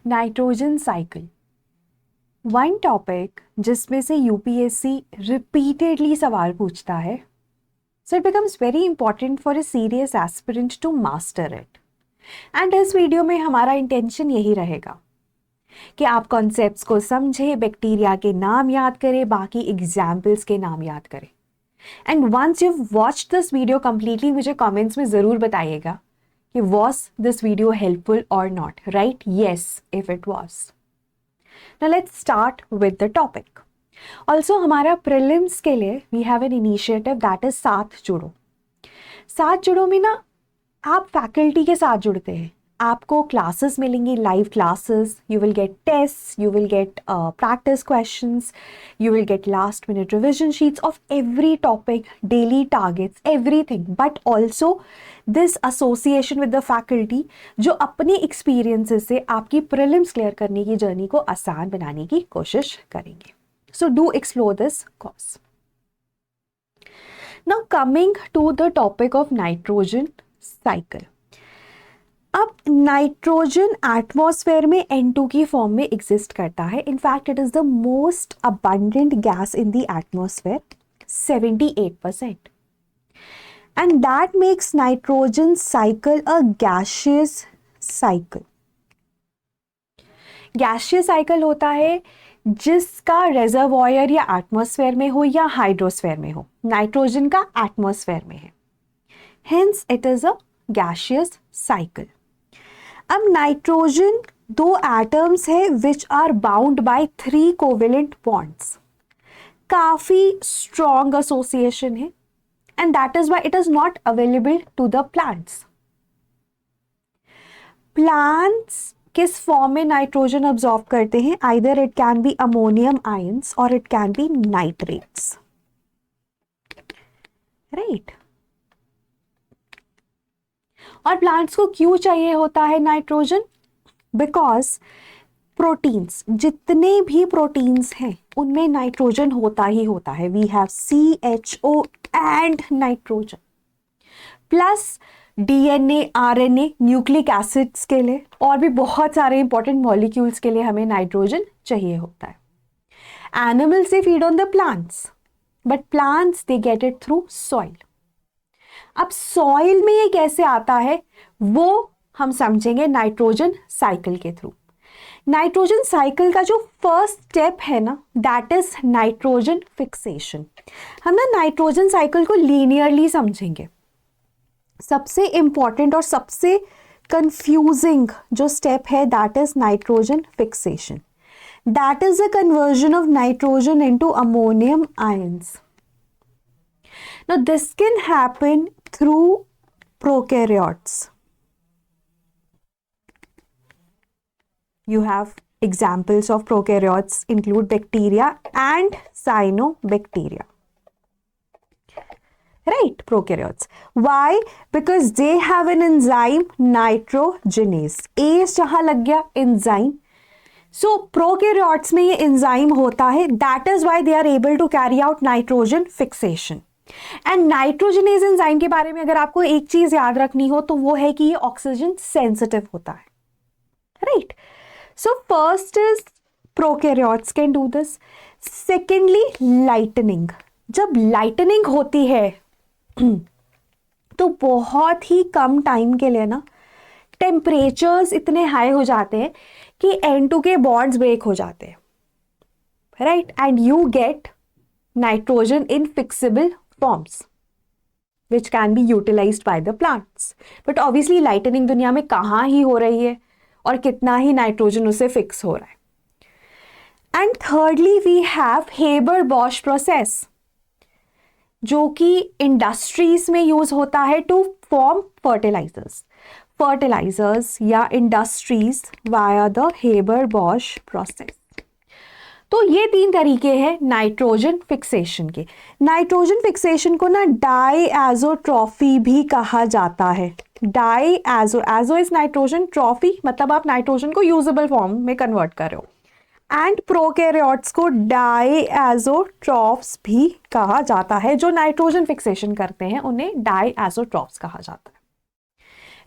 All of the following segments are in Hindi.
नाइट्रोजन साइकिल, वन टॉपिक जिसमें से यूपीएससी रिपीटेडली सवाल पूछता है, so it becomes very important for a serious aspirant to master it. And इस वीडियो में हमारा इंटेंशन यही रहेगा कि आप कॉन्सेप्ट्स को समझें, बैक्टीरिया के नाम याद करें, बाकी एग्जाम्पल्स के नाम याद करें। And once you watched this video completely, मुझे कमेंट्स में ज़रूर बताइएगा कि was this video helpful or not, right? Yes, if it was. Now let's start with the topic. Also हमारा prelims के लिए we have an initiative that is साथ जुड़ो। साथ जुड़ो में ना आप फैकल्टी के साथ जुड़ते हैं, आपको क्लासेस मिलेंगी, live classes, you will get test, you will get practice questions, you will get last minute revision sheets of every topic, daily targets, everything, but also this association with the faculty जो अपने एक्सपीरियंसेस से आपकी प्रीलिम्स क्लियर करने की जर्नी को आसान बनाने की कोशिश करेंगे। So do explore this course. Now coming to the topic of nitrogen cycle. अब नाइट्रोजन एटमॉस्फेयर में N2 की फॉर्म में एग्जिस्ट करता है। In fact it is the most abundant gas in the atmosphere, 78%, and that makes nitrogen cycle a gaseous cycle. Gaseous cycle होता है जिसका रेजर्वॉयर या एटमॉस्फेयर में हो या हाइड्रोस्फेयर में हो। नाइट्रोजन का एटमॉस्फेयर में है, hence it is a gaseous cycle. अब नाइट्रोजन दो एटम्स है which are bound by 3 covalent bonds, काफी स्ट्रॉन्ग एसोसिएशन है, and that is why it is not available to the plants. Plants किस फॉर्म में नाइट्रोजन अब्सॉर्ब करते हैं? Either it can be ammonium ions और it can be nitrates, right. और प्लांट्स को क्यों चाहिए होता है नाइट्रोजन? बिकॉज प्रोटीन्स, जितने भी प्रोटीन्स हैं उनमें नाइट्रोजन होता ही होता है। We have CHO and nitrogen, plus DNA, RNA, nucleic acids के लिए और भी बहुत सारे इंपॉर्टेंट मॉलिक्यूल्स के लिए हमें नाइट्रोजन चाहिए होता है। Animals they feed on the plants, but plants they get it through soil. अब सॉइल में ये कैसे आता है वो हम समझेंगे नाइट्रोजन साइकिल के थ्रू। नाइट्रोजन साइकिल का जो फर्स्ट स्टेप है ना, दैट इज नाइट्रोजन फिक्सेशन। हम ना नाइट्रोजन साइकिल को लीनियरली समझेंगे। सबसे इंपॉर्टेंट और सबसे कंफ्यूजिंग जो स्टेप है that is nitrogen fixation. That is the conversion of nitrogen into ammonium ions. Now this can happen through prokaryotes. You have examples of prokaryotes include bacteria and cyanobacteria. Right, prokaryotes. Why? Because they have an enzyme nitrogenase. A जहां लग गया enzyme. So prokaryotes में ये enzyme होता है. That is why they are able to carry out nitrogen fixation. And nitrogenase enzyme के बारे में अगर आपको एक चीज याद रखनी हो तो वो है कि ये ऑक्सीजन सेंसिटिव होता है, right. So first is prokaryotes can do this. Secondly lightning. जब लाइटनिंग होती है तो बहुत ही कम टाइम के लिए ना टेम्परेचर्स इतने हाई हो जाते हैं कि N2 के बॉन्ड्स ब्रेक हो जाते हैं, right, and you get nitrogen in fixable forms which can be utilized by the plants. But obviously lightning दुनिया में कहाँ ही हो रही है और कितना ही नाइट्रोजन उसे फिक्स हो रहा है। And thirdly we have Haber Bosch process जो कि इंडस्ट्रीज में यूज होता है to form fertilisers or industries via the Haber Bosch process. तो ये 3 तरीके हैं नाइट्रोजन फिक्सेशन के। नाइट्रोजन फिक्सेशन को ना डाईएज़ोट्रॉफी भी कहा जाता है। डाईएज़ो इज नाइट्रोजन, ट्रॉफी मतलब आप नाइट्रोजन को यूजेबल फॉर्म में कन्वर्ट कर रहे हो। एंड प्रोकैरियोट्स को डाईएज़ोट्रॉफ्स भी कहा जाता है। जो नाइट्रोजन फिक्सेशन करते हैं उन्हें डाईएज़ोट्रॉफ्स कहा जाता है।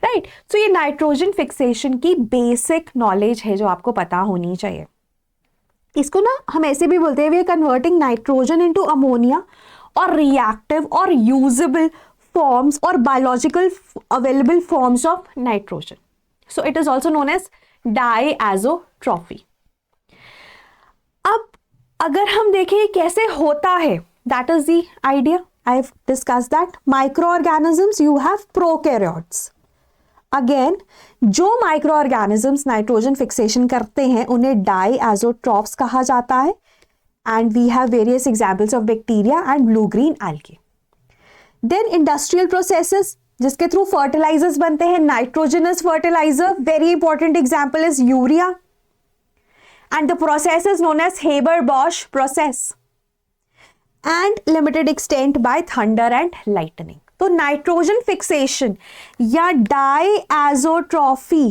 राइट। सो ये नाइट्रोजन फिक्सेशन की बेसिक नॉलेज है जो आपको पता होनी चाहिए। इसको ना हम ऐसे भी बोलते हैं, we are converting nitrogen into ammonia और रिएक्टिव और यूजेबल फॉर्म्स और biological available forms of nitrogen. So it is also known as diazotrophy. अब अगर हम देखें कैसे होता है, that is the idea, I have discussed that. Micro organisms, you have prokaryotes. Again जो माइक्रो ऑर्गेनिजम्स नाइट्रोजन फिक्सेशन करते हैं उन्हें डाईएज़ोट्रॉफ्स कहा जाता है। And we have various examples of bacteria and blue green algae. Then industrial processes जिसके थ्रू फर्टिलाइजर्स बनते हैं, nitrogenous fertiliser, very important example is urea, and the process is known as Haber Bosch process, and limited extent by thunder and lightning. तो नाइट्रोजन फिक्सेशन या डाईएज़ोट्रॉफी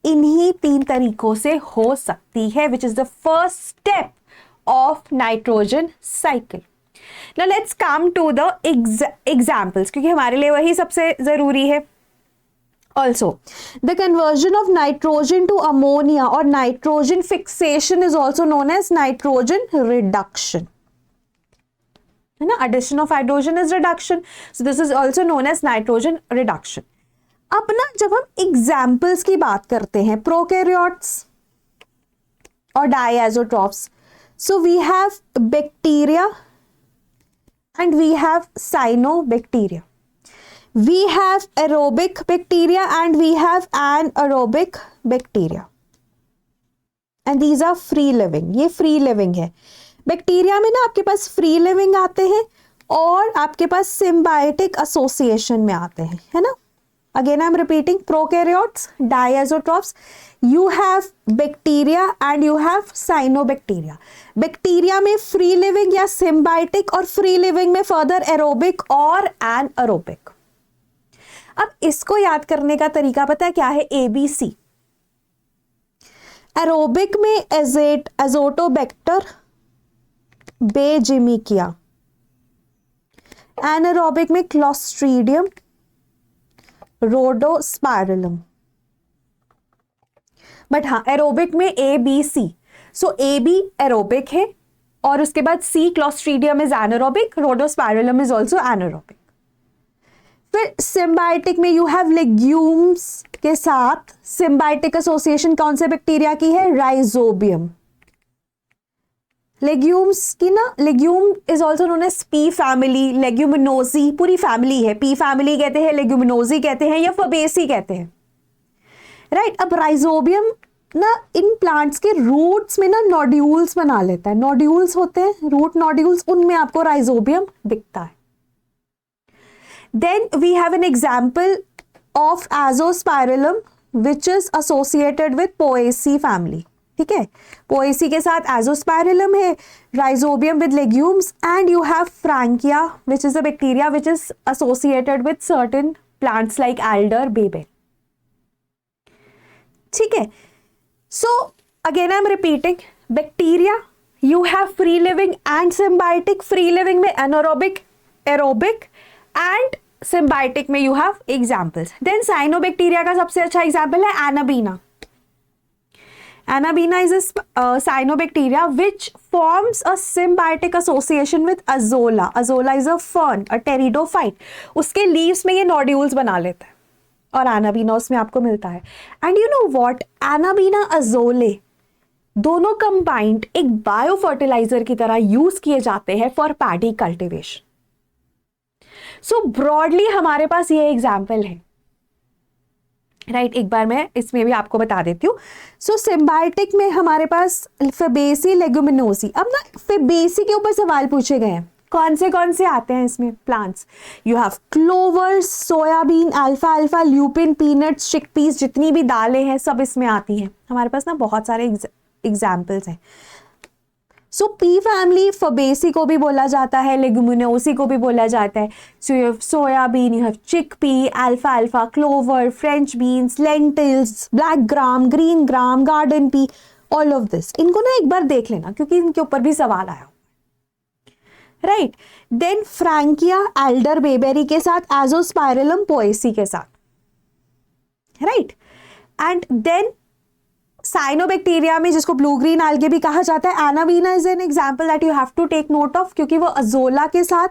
इन्हीं 3 तरीकों से हो सकती है, which is the first step of nitrogen cycle. Now let's come to the examples, क्योंकि हमारे लिए वही सबसे जरूरी है। Also, the conversion of nitrogen to ammonia or nitrogen fixation is also known as nitrogen reduction. है ना, addition of hydrogen is reduction, so this is also known as nitrogen reduction. अब ना जब हम examples की बात करते हैं prokaryotes और diazotrophs, so we have bacteria and we have cyanobacteria. We have aerobic bacteria and we have anaerobic bacteria. And these are free living. ये free living है। बैक्टीरिया में ना आपके पास free living आते हैं और आपके पास symbiotic association में आते हैं, है ना। Again I'm repeating, prokaryotes, diazotrophs, you have bacteria and you have cyanobacteria. Bacteria में फ्री लिविंग या सिम्बायोटिक और फ्री लिविंग में फर्दर एरोबिक और एनाएरोबिक। अब इसको याद करने का तरीका पता है क्या है? ABC। एरोबिक में एजोटोबैक्टर बेजिमिकिया, एनाएरोबिक में क्लोस्ट्रीडियम रोडोस्पाइरलम। बट हाँ, एरोबिक में ABC, सो AB एरोबिक है और उसके बाद C Clostridium is anaerobic, Rhodospirillum is also anaerobic. फिर सिम्बायोटिक में यू हैव लेग्यूम्स के साथ सिम्बायोटिक एसोसिएशन कौन से बैक्टीरिया की है? राइजोबियम। लेग्यूम्स की ना, legume is also known as pea family, Leguminosae पूरी फैमिली है, पी फैमिली कहते हैं, लेग्यूमिनोजी कहते हैं या फबेसी कहते हैं, राइट। अब राइजोबियम ना इन प्लांट्स के रूट्स में ना नोड्यूल्स बना लेता है, नोड्यूल्स होते हैं रूट नोड्यूल्स, उनमें आपको राइजोबियम दिखता है। Then we have an example of Azospirillum which is associated with Poaceae family, ठीक है। पोएसी के साथ एजोस्पाइरलम है, Rhizobium with legumes, and you have Frankia which is a bacteria which is associated with certain plants like alder बेबे, ठीक है। So again I'm repeating, bacteria you have free living and symbiotic, free living में anaerobic, aerobic and symbiotic में you have examples. Then cyanobacteria का सबसे अच्छा example है Anabaena. Anabaena is a cyanobacteria which forms a symbiotic association with Azolla. Azolla is a fern, a pteridophyte. उसके leaves में ये nodules बना लेता है और एनाबीना उसमें आपको मिलता है। And you know what, anabaena Azoulay दोनों कंबाइंड एक बायो फर्टिलाइजर की तरह यूज किए जाते हैं for paddy cultivation. So broadly हमारे पास ये एग्जांपल है, राइट। एक बार मैं इसमें भी आपको बता देती हूँ। सो सिम्बायोटिक में हमारे पास फेबेसी, लेगुमिनोसी। अब ना फेबेसी के ऊपर सवाल पूछे गए हैं, कौन से आते हैं इसमें plants? You have clover, soybean, alpha alpha, lupin, peanuts, chickpeas, जितनी भी दालें हैं सब इसमें आती हैं। हमारे पास ना बहुत सारे एग्जाम्पल्स हैं। सो पी फैमिली फबेसी को भी बोला जाता है, लेगुमिनोसी को भी बोला जाता है। So you have soybean, you have chickpea, alpha alpha, clover, French beans, lentils, black gram, green gram, garden pea, all of this. इनको ना एक बार देख लेना क्योंकि इनके ऊपर भी सवाल आया, right. Then Frankia alder bayberry के साथ, एजोस्पाइरलम पोएसी के साथ। राइट। एंड देन साइनोबैक्टीरिया में, जिसको ब्लू ग्रीन algae भी कहा जाता है, एनावीना is an example that you have to take note of, क्योंकि वो अजोला के साथ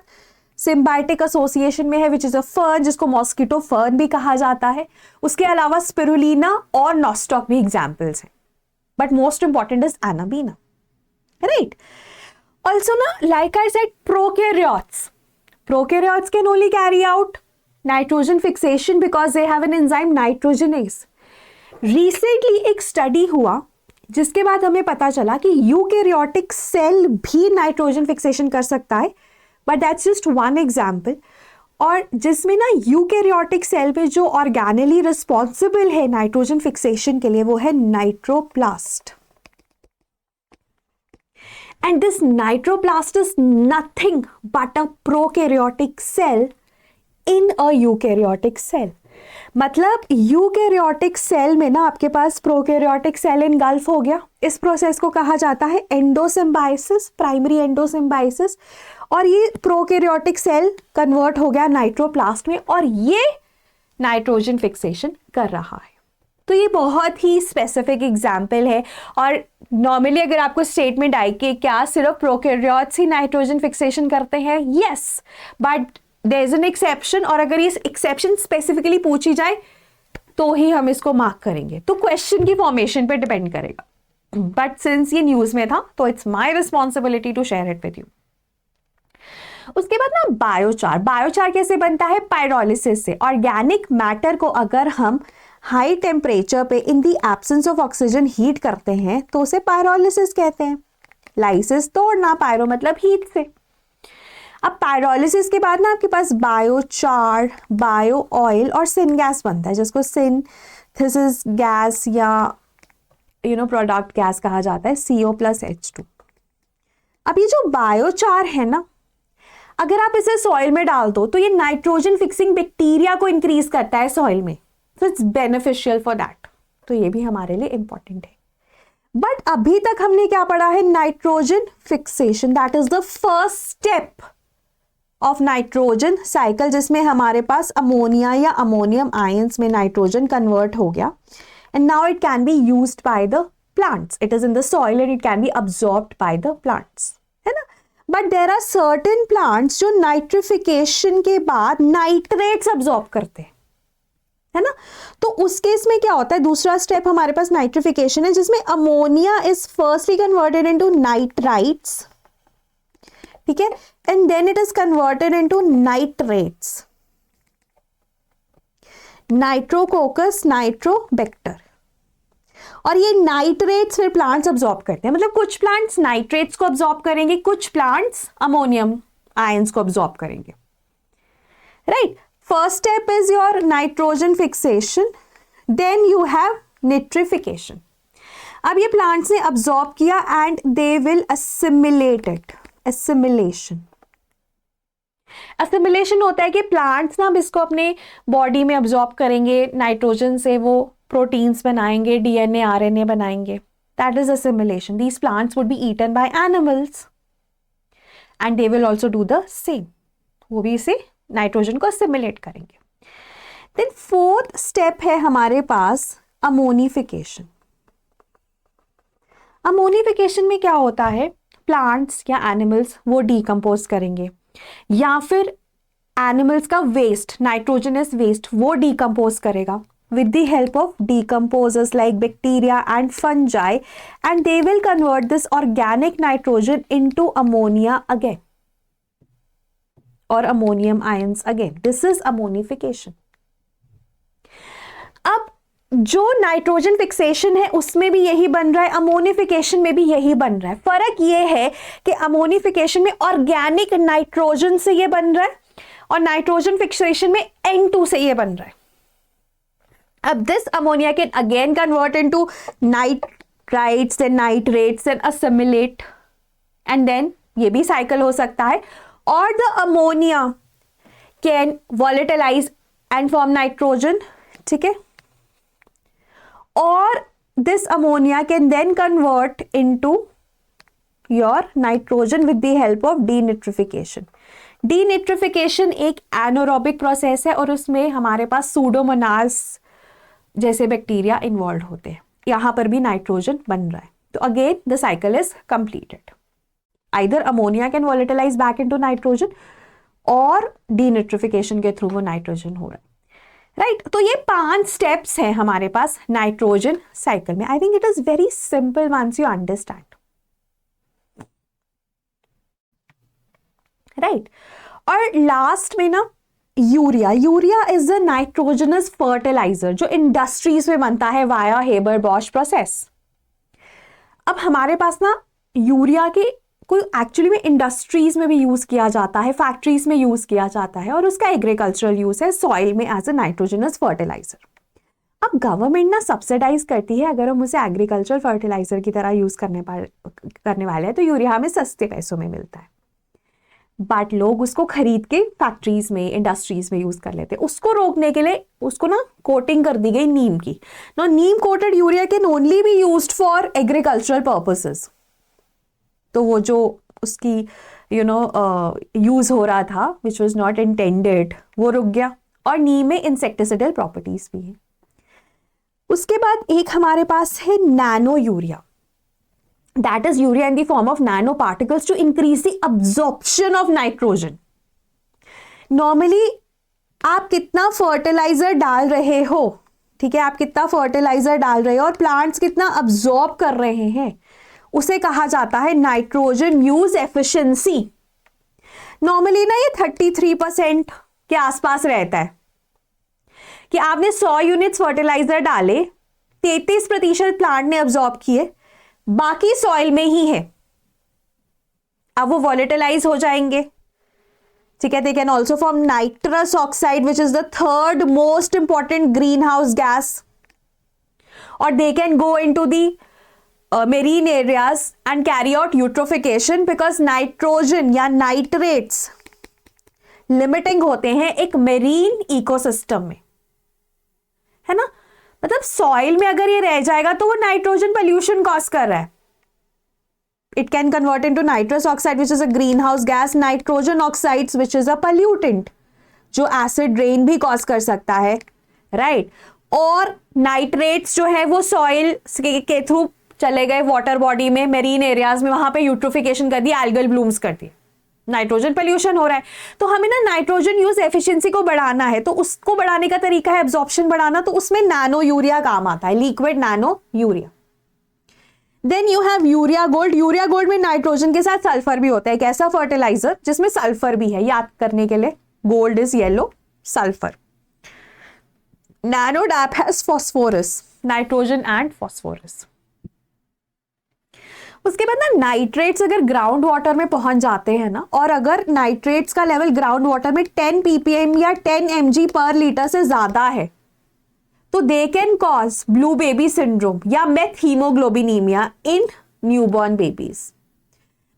सिम्बायोटिक एसोसिएशन में है, विच इज अ फर्न, जिसको मॉस्किटो फर्न भी कहा जाता है। उसके अलावा स्पिरुलिना और नॉस्टॉक भी एग्जाम्पल्स हैं, बट मोस्ट इंपॉर्टेंट इज एनावीना, राइट। ऑल्सो ना, like I said, prokaryotes can only carry out nitrogen fixation because they have an enzyme nitrogenase. Recently एक स्टडी हुआ जिसके बाद हमें पता चला कि यूकैरियोटिक सेल भी नाइट्रोजन फिक्सेशन कर सकता है, but that's just one example. और जिसमें ना यूकैरियोटिक सेल में जो ऑर्गेनली रिस्पॉन्सिबल है नाइट्रोजन फिक्सेशन के लिए, वो है nitroplast. And this नाइट्रोप्लास्ट is nothing but a prokaryotic cell in a eukaryotic cell. मतलब यूकैरियोटिक सेल में ना आपके पास प्रोकैरियोटिक सेल इनगल्फ हो गया। इस प्रोसेस को कहा जाता है एंडोसिम्बाइसिस, प्राइमरी एंडोसिम्बाइसिस। और ये प्रोकैरियोटिक सेल कन्वर्ट हो गया नाइट्रोप्लास्ट में, और ये नाइट्रोजन फिक्सेशन कर रहा है। तो ये बहुत ही स्पेसिफिक एग्जाम्पल है। और नॉर्मली अगर आपको स्टेटमेंट आए कि क्या सिर्फ प्रोकैरियोट्स ही नाइट्रोजन फिक्सेशन करते हैं, yes, but there is an exception. और अगर ये एक्सेप्शन स्पेसिफिकली पूछी जाए तो ही हम इसको मार्क करेंगे, तो क्वेश्चन की फॉर्मेशन पे डिपेंड करेगा। बट सिंस ये न्यूज में था तो it's my responsibility to share it with you. उसके बाद ना बायोचार कैसे बनता है? पायरोलिसिस से। ऑर्गेनिक मैटर को अगर हम हाई टेम्परेचर पे in the absence of oxygen heat करते हैं तो उसे पायरोलिसिस कहते हैं। लाइसिस तोड़ना, पायरो मतलब हीट से। अब पायरोलिसिस के बाद ना आपके पास बायोचार, बायो ऑयल और सिन गैस बनता है, जिसको सिंथेसिस गैस या प्रोडक्ट गैस कहा जाता है, CO+H2। अब ये जो बायोचार है ना, अगर आप इसे सॉइल में डाल दो तो ये नाइट्रोजन फिक्सिंग बैक्टीरिया को इंक्रीज करता है सॉइल में, so it's beneficial for that. तो ये भी हमारे लिए इंपॉर्टेंट है। बट अभी तक हमने क्या पढ़ा है? Nitrogen fixation, that is the first step of nitrogen cycle, जिसमें हमारे पास अमोनिया या अमोनियम आयंस में नाइट्रोजन कन्वर्ट हो गया, and now it can be used by the plants. It is in the soil and it can be absorbed by the plants, है ना। But there are certain plants जो नाइट्रिफिकेशन के बाद नाइट्रेट्स अब्सॉर्ब करते हैं, है ना। तो उस केस में क्या होता है? दूसरा स्टेप हमारे पास नाइट्रिफिकेशन है, जिसमें ammonia is firstly converted into nitrites, ठीक है, and then it is converted into nitrates, Nitrococcus, Nitrobacter. और ये नाइट्रेट्स फिर प्लांट्स अब्सॉर्ब करते हैं। मतलब कुछ प्लांट्स नाइट्रेट्स को अब्सॉर्ब करेंगे, कुछ प्लांट्स अमोनियम आयंस को अब्सॉर्ब करेंगे, right. First step is your nitrogen fixation, then you have nitrification. अब ये प्लांट्स ने अब्सॉर्ब किया and they will assimilate it. Assimilation होता है कि प्लांट्स ना अब इसको अपने बॉडी में अब्सॉर्ब करेंगे, नाइट्रोजन से वो प्रोटीन्स बनाएंगे, DNA RNA बनाएंगे, that is assimilation. These plants would be eaten by animals and they will also do the same, वो भी इसे नाइट्रोजन को असिमिलेट करेंगे। देन फोर्थ स्टेप है हमारे पास अमोनिफिकेशन। अमोनिफिकेशन में क्या होता है? प्लांट्स या एनिमल्स वो डीकम्पोज करेंगे, या फिर एनिमल्स का वेस्ट, नाइट्रोजनस वेस्ट, वो डीकम्पोज करेगा with the help of decomposers like bacteria and fungi, and they will convert this organic nitrogen into ammonia again or ammonium ions again. This is ammonification. अब जो नाइट्रोजन फिक्सेशन है उसमें भी यही बन रहा है, अमोनिफिकेशन में भी यही बन रहा है। फर्क ये है कि अमोनिफिकेशन में ऑर्गेनिक नाइट्रोजन से ये बन रहा है और नाइट्रोजन फिक्सेशन में N2 से ये बन रहा है। अब this ammonia can again convert into nitrites and nitrates and assimilate, and then ये भी cycle हो सकता है, और the ammonia can volatilize and form nitrogen, ठीक है, और this ammonia can then convert into your nitrogen with the help of denitrification. Denitrification एक anaerobic process है और उसमें हमारे पास सूडोमोनास जैसे बैक्टीरिया इन्वॉल्व होते हैं, यहाँ पर भी नाइट्रोजन बन रहा है। तो again the cycle is completed. Either ammonia can volatilize back into nitrogen और डीनिट्रिफिकेशन के थ्रू वो नाइट्रोजन हो रहा है, राइट। तो ये 5 स्टेप्स हैं हमारे पास नाइट्रोजन साइकिल में। I think it is very simple once you understand, right. और लास्ट में ना urea, urea is a nitrogenous fertiliser जो इंडस्ट्रीज में बनता है वाया हेबर बॉश प्रोसेस। अब हमारे पास ना यूरिया के कोई एक्चुअली में इंडस्ट्रीज में भी यूज किया जाता है, फैक्ट्रीज में यूज किया जाता है, और उसका एग्रीकल्चरल यूज है सॉइल में एज अ नाइट्रोजनस फर्टिलाइजर। अब गवर्नमेंट ना सब्सिडाइज करती है अगर हम उसे एग्रीकल्चर फर्टिलाइजर की तरह यूज करने वाले हैं, तो यूरिया हमें सस्ते पैसों में मिलता है, बट लोग उसको खरीद के फैक्ट्रीज में इंडस्ट्रीज में यूज कर लेते हैं। उसको रोकने के लिए उसको ना कोटिंग कर दी गई नीम की। No neem coated urea can only be used for agricultural purposes. तो वो जो उसकी यूज हो रहा था विच वॉज नॉट इंटेंडेड, वो रुक गया। और नीम में इंसेक्टिसाइडल प्रॉपर्टीज भी है। उसके बाद एक हमारे पास है nano urea, that is urea in the form of nano particles to increase the absorption of nitrogen. Normally आप कितना फर्टिलाइजर डाल रहे हो, ठीक है, आप कितना फर्टिलाइजर डाल रहे हो और प्लांट्स कितना अब्जॉर्ब कर रहे हैं, उसे कहा जाता है नाइट्रोजन यूज एफिशिएंसी। नॉर्मली ना ये 33% के आसपास रहता है कि आपने 100 यूनिट्स फर्टिलाइजर डाले, 33% प्लांट ने अब्जॉर्ब किए, बाकी सॉइल में ही है। अब वो वॉलेटिलाइज हो जाएंगे, ठीक है। They can also form nitrous oxide which is the 3rd most important green house gas, और they can go into the marine areas and carry out eutrophication because nitrogen या नाइट्रेट्स लिमिटिंग होते हैं एक मेरीन इकोसिस्टम में, है ना। मतलब सॉइल में अगर ये रह जाएगा तो वो नाइट्रोजन पोल्यूशन कॉज कर रहा है। It can convert into nitrous oxide which is a green house gas, nitrogen oxides which is a pollutant जो एसिड रेन भी कॉज कर सकता है, राइट। और नाइट्रेट्स जो है वो सॉइल के थ्रू चले गए वाटर बॉडी में, मेरीन एरियाज में, वहां पे यूट्रोफिकेशन कर दी, एल्गल ब्लूम्स कर दी, नाइट्रोजन पोल्यूशन हो रहा है। तो हमें ना नाइट्रोजन यूज एफिशिएंसी को बढ़ाना है, तो उसको बढ़ाने का तरीका है एब्जॉर्प्शन बढ़ाना, तो उसमें नैनो यूरिया काम आता है, liquid nano urea. Then you have urea gold. Urea gold में नाइट्रोजन के साथ सल्फर भी होता है, एक ऐसा फर्टिलाइजर जिसमें सल्फर भी है, याद करने के लिए, gold is yellow, sulphur. Nano DAP has phosphorus, nitrogen and phosphorus. उसके बाद ना नाइट्रेट्स अगर ग्राउंड वाटर में पहुंच जाते हैं ना, और अगर नाइट्रेट्स का लेवल ग्राउंड वाटर में 10 ppm या 10 mg पर लीटर से ज्यादा है, तो they can cause blue baby syndrome या methemoglobinemia in newborn babies,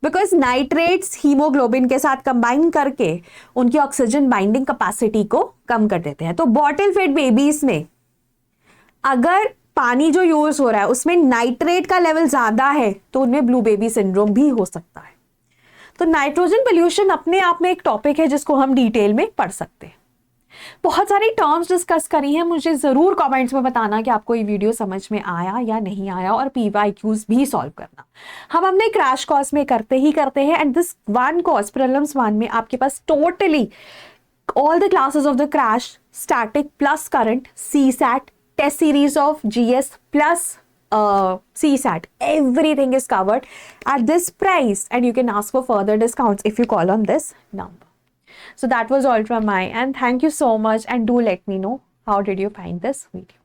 because nitrates haemoglobin के साथ कंबाइन करके उनकी ऑक्सीजन बाइंडिंग कैपेसिटी को कम कर देते हैं। तो बॉटल फेड बेबीज में अगर पानी जो यूज हो रहा है उसमें नाइट्रेट का लेवल ज्यादा है तो उनमें ब्लू बेबी सिंड्रोम भी हो सकता है। तो नाइट्रोजन पोल्यूशन अपने आप में एक टॉपिक है जिसको हम डिटेल में पढ़ सकते हैं। बहुत सारी टर्म्स डिस्कस करी हैं, मुझे जरूर कमेंट्स में बताना कि आपको ये वीडियो समझ में आया या नहीं आया, और PYQs भी सॉल्व करना। हम अपने क्रैश कोर्स में करते हैं, and this one course prelims 1 में आपके पास totally all the classes of the crash, static plus current, CSAT, test series of GS plus CSAT, everything is covered at this price, and you can ask for further discounts if you call on this number. So that was all from my end. Thank you so much, and do let me know how did you find this video.